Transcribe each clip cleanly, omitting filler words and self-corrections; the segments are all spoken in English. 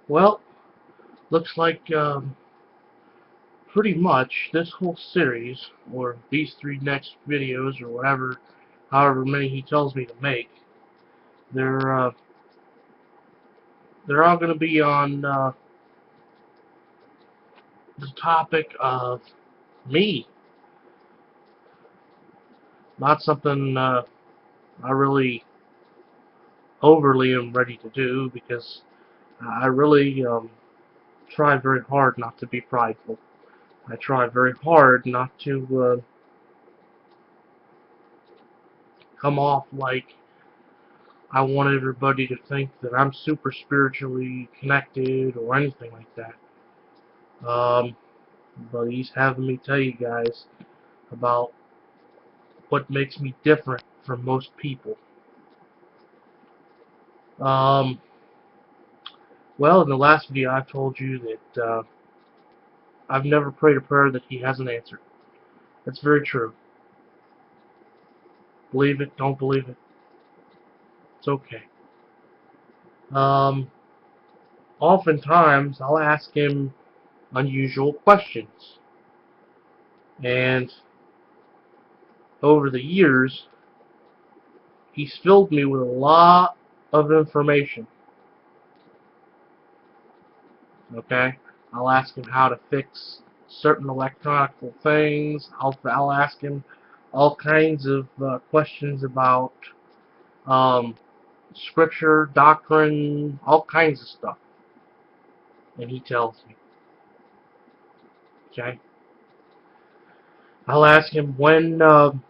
Well, looks like pretty much this whole series, or these three next videos, or whatever, however many he tells me to make, they're uh, they're all going to be on the topic of me, not something I really overly am ready to do, because I really try very hard not to be prideful. I try very hard not to come off like I want everybody to think that I'm super spiritually connected or anything like that. Um, but he's having me tell you guys about what makes me different from most people. Um, well, in the last video, I told you that I've never prayed a prayer that he hasn't answered. That's very true. Believe it, don't believe it, it's okay. Um, Oftentimes, I'll ask him unusual questions. And over the years, he's filled me with a lot of information. Okay? I'll ask him how to fix certain electronic things. I'll ask him all kinds of questions about um, scripture, doctrine, all kinds of stuff. And he tells me. Okay? I'll ask him when am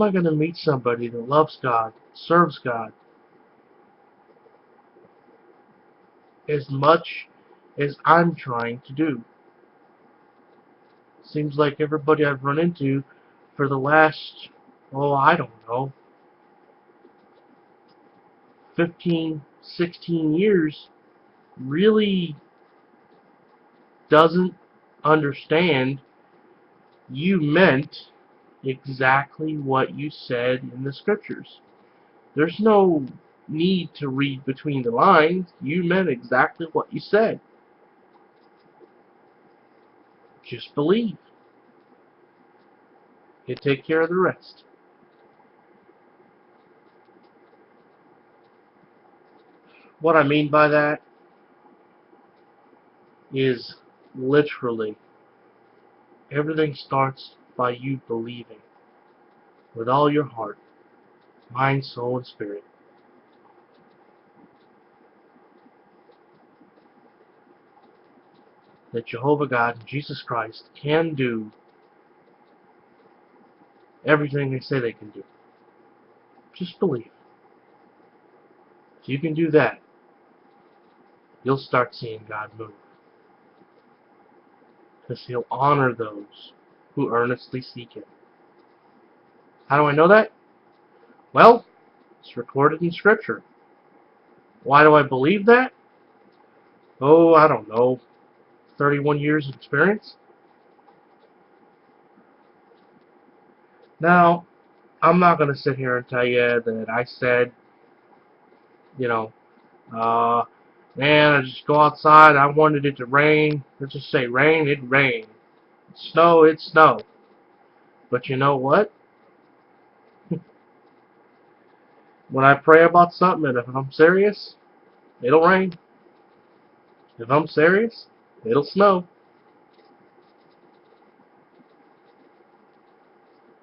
I going to meet somebody that loves God, serves God, as much as I'm trying to do. Seems like everybody I've run into for the last, oh, I don't know, 15, 16 years really doesn't understand you meant exactly what you said in the scriptures. There's no need to read between the lines. You meant exactly what you said. Just believe. He'll take care of the rest. What I mean by that is literally everything starts by you believing with all your heart, mind, soul, and spirit that Jehovah God and Jesus Christ can do everything they say they can do. Just believe. If you can do that, you'll start seeing God move. Because He'll honor those who earnestly seek Him. How do I know that? Well, it's recorded in Scripture. Why do I believe that? Oh, I don't know. 31 years of experience? Now, I'm not going to sit here and tell you that I said, you know, uh, man, I just go outside, I wanted it to rain. Let's just say rain, it rained. Snow, it snowed. But you know what? When I pray about something, and if I'm serious, it'll rain. If I'm serious, it'll snow.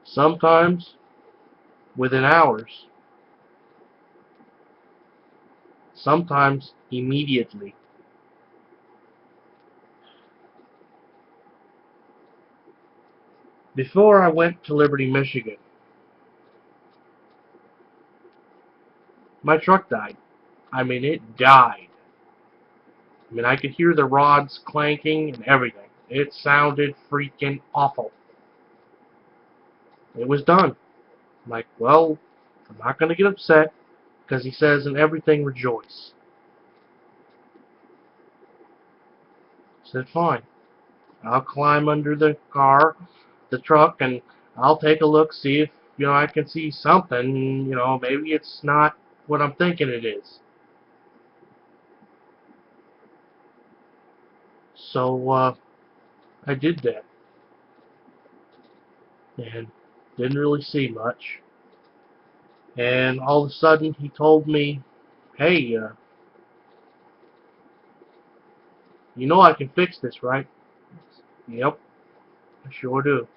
Sometimes within hours. Sometimes immediately. Before I went to Liberty, Michigan, my truck died. I mean, it died. I mean, I could hear the rods clanking and everything. It sounded freaking awful. It was done. I'm like, well, I'm not going to get upset, because he says, in everything rejoice. I said, fine. I'll climb under the car, the truck, and I'll take a look, see if, I can see something. Maybe it's not what I'm thinking it is. So I did that, and didn't really see much. And all of a sudden, he told me, "Hey, you know I can fix this, right?" Yep, I sure do.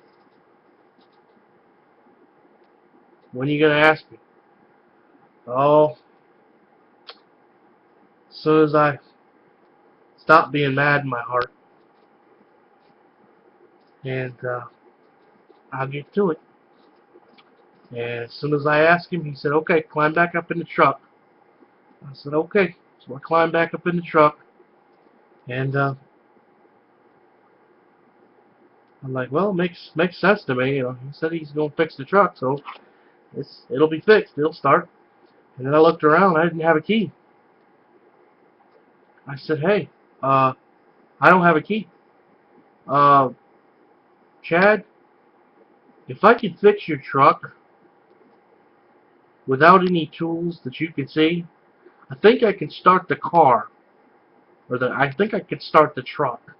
When are you gonna ask me? Oh, as soon as I stop being mad in my heart, and I'll get to it. And as soon as I asked him, he said, "Okay, climb back up in the truck." I said, "Okay." So I climbed back up in the truck, and I'm like, "Well, it makes sense to me. You know, he said he's gonna fix the truck, so it'll be fixed. It'll start." And then I looked around. I didn't have a key. I said, "Hey, I don't have a key. Uh, Chad, if I could fix your truck without any tools that you could see, I think I could start the car, I think I could start the truck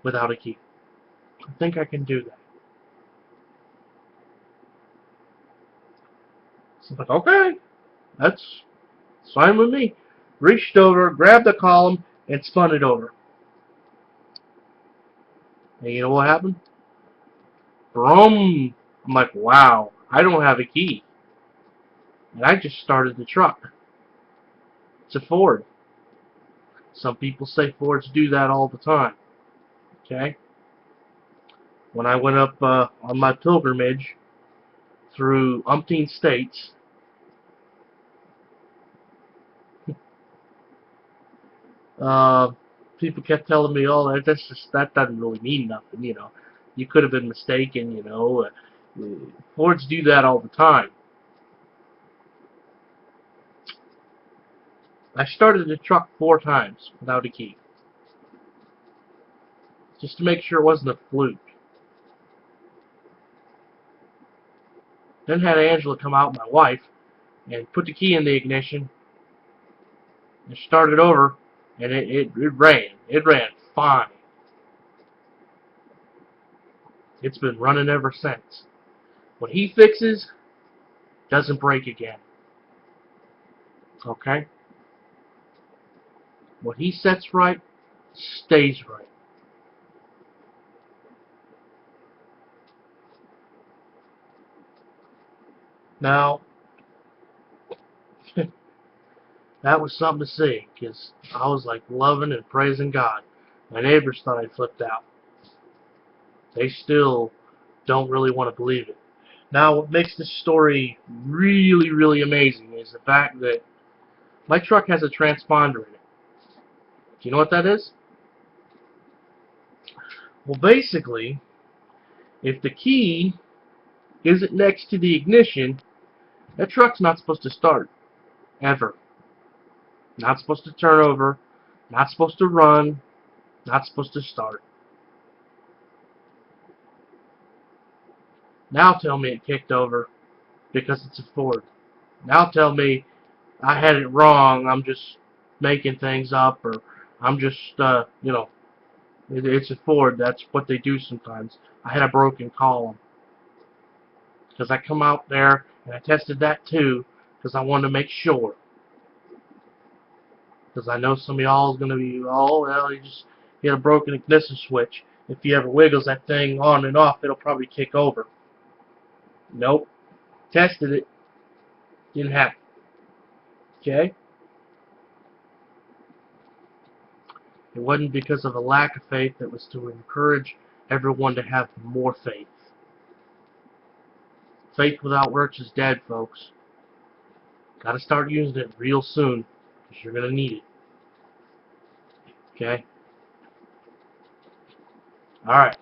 without a key. I think I can do that." So I'm like, "Okay, that's fine with me." Reached over, grabbed the column, and spun it over. And you know what happened? Brum! I'm like, wow, I don't have a key. And I just started the truck. It's a Ford. Some people say Fords do that all the time. Okay? When I went up on my pilgrimage through umpteen states, uh, people kept telling me, "Oh, that doesn't really mean nothing, you know. You could have been mistaken, you know. Fords do that all the time." I started the truck 4 times without a key, just to make sure it wasn't a fluke. Then had Angela come out, my wife, and put the key in the ignition and started over, and it ran. It ran fine. It's been running ever since. What he fixes doesn't break again. Okay? What he sets right stays right. Now, that was something to see, because I was like loving and praising God. My neighbors thought I flipped out. They still don't really want to believe it. Now, what makes this story really, really amazing is the fact that my truck has a transponder in it. Do you know what that is? Well, basically, if the key isn't next to the ignition, that truck's not supposed to start. Ever. Not supposed to turn over. Not supposed to run. Not supposed to start. Now tell me it kicked over because it's a Ford. Now tell me I had it wrong. I'm just making things up, or I'm just, you know, it's a Ford. That's what they do sometimes. I had a broken column because I come out there and I tested that too because I wanted to make sure. Because I know some of y'all is going to be, "Oh, well, you just hit a broken ignition switch. If you ever wiggles that thing on and off, it'll probably kick over." Nope. Tested it. Didn't happen. Okay? It wasn't because of a lack of faith. It was to encourage everyone to have more faith. Faith without works is dead, folks. Got to start using it real soon, because you're going to need it. Okay? Alright.